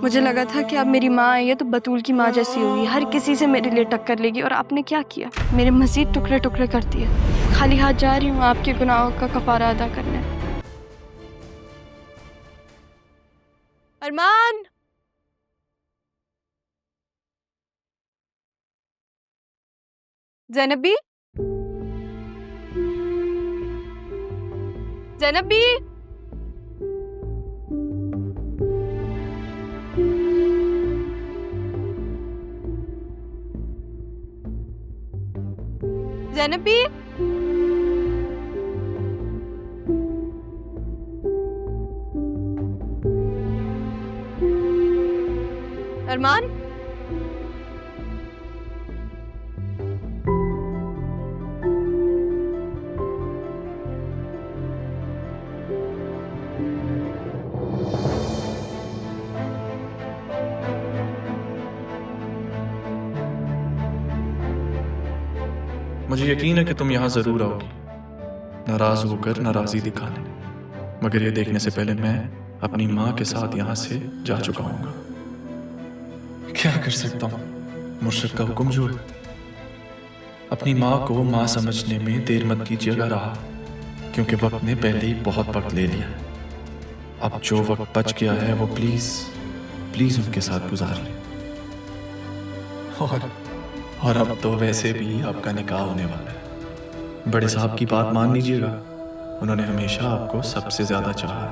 मुझे लगा था कि अब मेरी माँ आई है तो बतूल की माँ जैसी होगी, हर किसी से मेरे लिए टक्कर लेगी। और आपने क्या किया, मेरे मजीद टुकड़े टुकड़े कर दिए। खाली हाथ जा रही हूँ आपके गुनाहों का कफारा अदा करने। अरमान, ज़ैनबी, ज़ैनबी, ज़ैनबी। अरमान, मुझे यकीन है कि तुम यहाँ जरूर आओगी, नाराज होकर नाराजगी दिखाने, मगर ये देखने से पहले मैं अपनी माँ के साथ यहाँ से जा चुका हूँ। क्या कर सकता हूँ, मुर्शिद का हुक्म जो है। अपनी माँ को माँ समझने में देर मत कीजिएगा रहा, क्योंकि वक्त ने पहले ही बहुत वक्त ले लिया है। अब जो वक्त बच गया है वो प्लीज प्लीज उनके साथ गुजार लें। और अब तो वैसे भी आपका निकाह होने वाला है। बड़े साहब की बात मान लीजिएगा, उन्होंने हमेशा आपको सबसे ज्यादा चाहा है,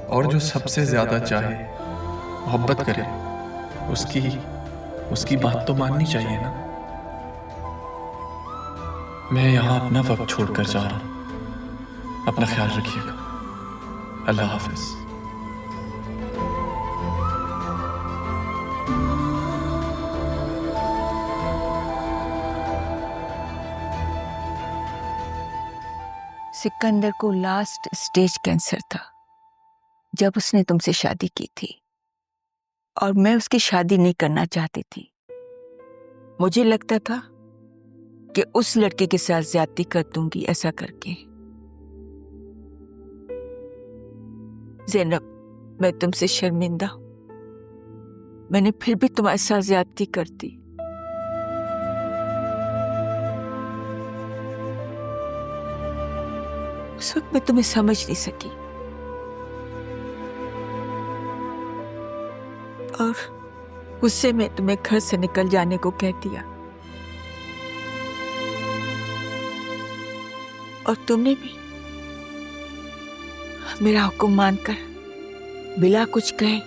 और जो सबसे ज्यादा चाहे, मोहब्बत करे, उसकी बात तो माननी चाहिए ना। मैं यहाँ अपना वक्त छोड़कर जा रहा हूँ, अपना ख्याल रखिएगा। अल्लाह हाफिज। सिकंदर को लास्ट स्टेज कैंसर था जब उसने तुमसे शादी की थी, और मैं उसकी शादी नहीं करना चाहती थी। मुझे लगता था कि उस लड़के के साथ ज्यादती कर दूंगी ऐसा करके। ज़ैनब, मैं तुमसे शर्मिंदा हूं, मैंने फिर भी तुम्हारे साथ ज्यादती कर दी। उस वक्त मैं तुम्हें समझ नहीं सकी, और गुस्से में तुम्हें घर से निकल जाने को कह दिया, और तुमने भी मेरा हुक्म मानकर बिना कुछ कहे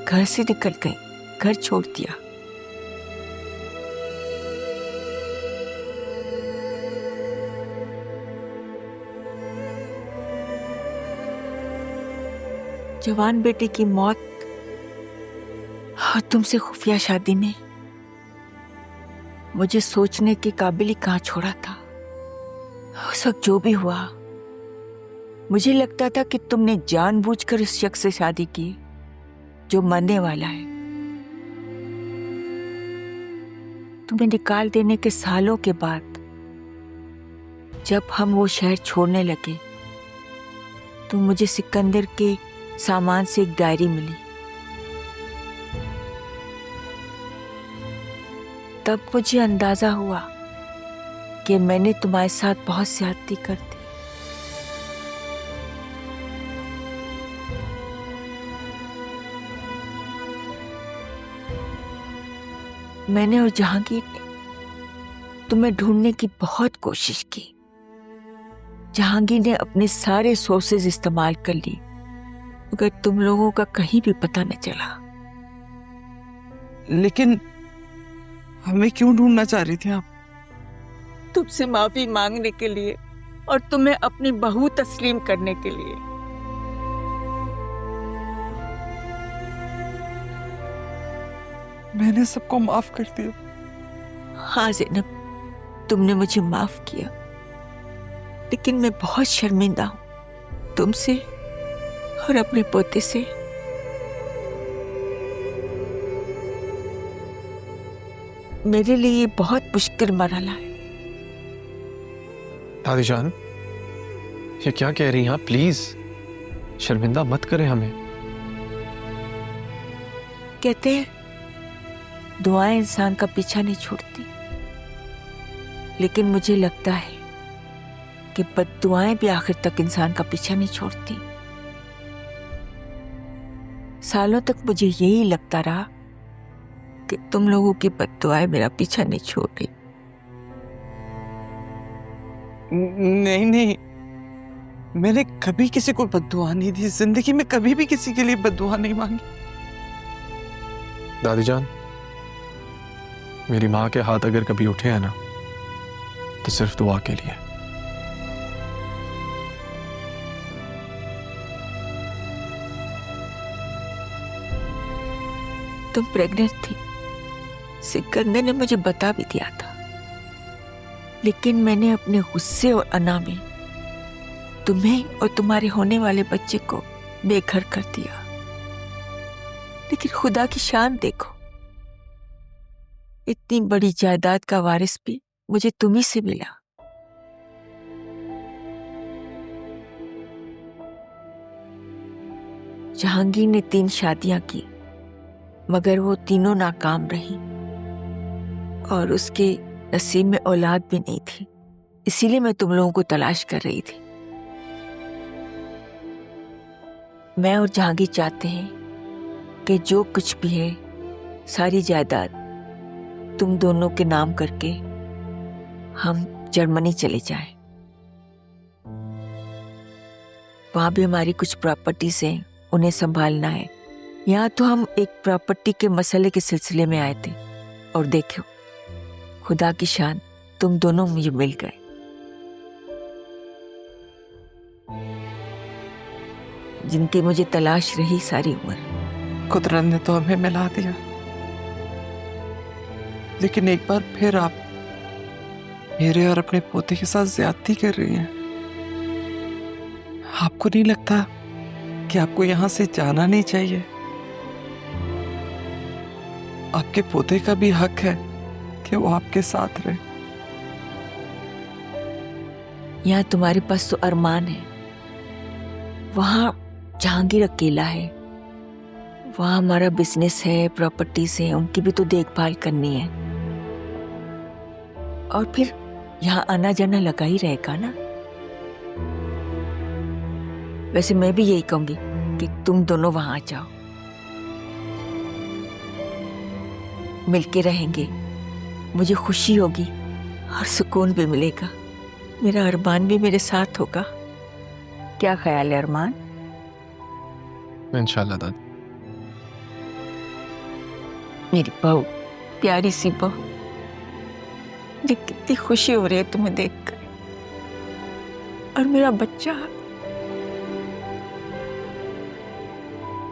घर से निकल गई, घर छोड़ दिया। जवान बेटे की मौत और तुमसे खुफिया शादी ने मुझे सोचने के काबिल ही कहाँ छोड़ा था। उस वक्त जो भी हुआ, मुझे लगता था कि तुमने जानबूझकर उस शख्स से शादी की जो मरने वाला है। तुम्हें निकाल देने के सालों के बाद जब हम वो शहर छोड़ने लगे तो मुझे सिकंदर के सामान से एक डायरी मिली। तब मुझे अंदाजा हुआ कि मैंने तुम्हारे साथ बहुत ज्यादती कर दी। मैंने और जहांगीर ने तुम्हें ढूंढने की बहुत कोशिश की। जहांगीर ने अपने सारे सोर्सेज इस्तेमाल कर ली, मगर तुम लोगों का कहीं भी पता न चला। लेकिन हमें क्यों ढूंढना चाह रही थी आप? तुमसे माफी मांगने के लिए और तुम्हें अपनी बहू तस्लीम करने के लिए। मैंने सबको माफ कर दिया। हाँ ज़ैनब, तुमने मुझे माफ किया, लेकिन मैं बहुत शर्मिंदा हूं तुमसे और अपने पोते से। मेरे लिए ये बहुत मुश्किल मरहला है। दादी जान, ये क्या कह रही हैं आप? प्लीज शर्मिंदा मत करें हमें। कहते हैं दुआएं इंसान का पीछा नहीं छोड़ती, लेकिन मुझे लगता है कि बद्दुआएं भी आखिर तक इंसान का पीछा नहीं छोड़ती। सालों तक मुझे यही लगता रहा कि तुम लोगों की बद्दुआएं मेरा पीछा नहीं छोड़ रही। नहीं नहीं, मैंने कभी किसी को बद्दुआ नहीं दी, जिंदगी में कभी भी किसी के लिए बद्दुआ नहीं मांगी। दादी जान, मेरी माँ के हाथ अगर कभी उठे हैं ना तो सिर्फ दुआ के लिए। तुम प्रेग्नेंट थी, सिकंदर ने मुझे बता भी दिया था, लेकिन मैंने अपने गुस्से और अना में तुम्हें और तुम्हारे होने वाले बच्चे को बेघर कर दिया। लेकिन खुदा की शान देखो, इतनी बड़ी जायदाद का वारिस भी मुझे तुम्ही से मिला। जहांगीर ने 3 शादियां की, मगर वो तीनों नाकाम रही और उसके नसीब में औलाद भी नहीं थी। इसीलिए मैं तुम लोगों को तलाश कर रही थी। मैं और जहांगीर चाहते हैं कि जो कुछ भी है सारी जायदाद तुम दोनों के नाम करके हम जर्मनी चले जाएं। वहां भी हमारी कुछ प्रॉपर्टीज हैं, उन्हें संभालना है। यहाँ तो हम एक प्रॉपर्टी के मसले के सिलसिले में आए थे और देखो खुदा की शान, तुम दोनों मुझे मिल गए। जिनकी मुझे तलाश रही सारी उम्र। कुदरत ने तो हमें मिला दिया, लेकिन एक बार फिर आप मेरे और अपने पोते के साथ ज्यादती कर रही हैं। आपको नहीं लगता कि आपको यहां से जाना नहीं चाहिए? आपके पोते का भी हक है कि वो आपके साथ रहे। यहाँ तुम्हारे पास तो अरमान है, वहां जहांगीर अकेला है, वहां हमारा बिजनेस है, प्रॉपर्टीज है, उनकी भी तो देखभाल करनी है। और फिर यहाँ आना जाना लगा ही रहेगा ना। वैसे मैं भी यही कहूंगी कि तुम दोनों वहां आ जाओ, मिलके रहेंगे, मुझे खुशी होगी और सुकून भी मिलेगा। मेरा अरमान भी मेरे साथ होगा। क्या ख्याल है अरमान? इंशाल्लाह दादी। मेरी बहू, प्यारी सी बहू, मुझे कितनी खुशी हो रही है तुम्हें देखकर। और मेरा बच्चा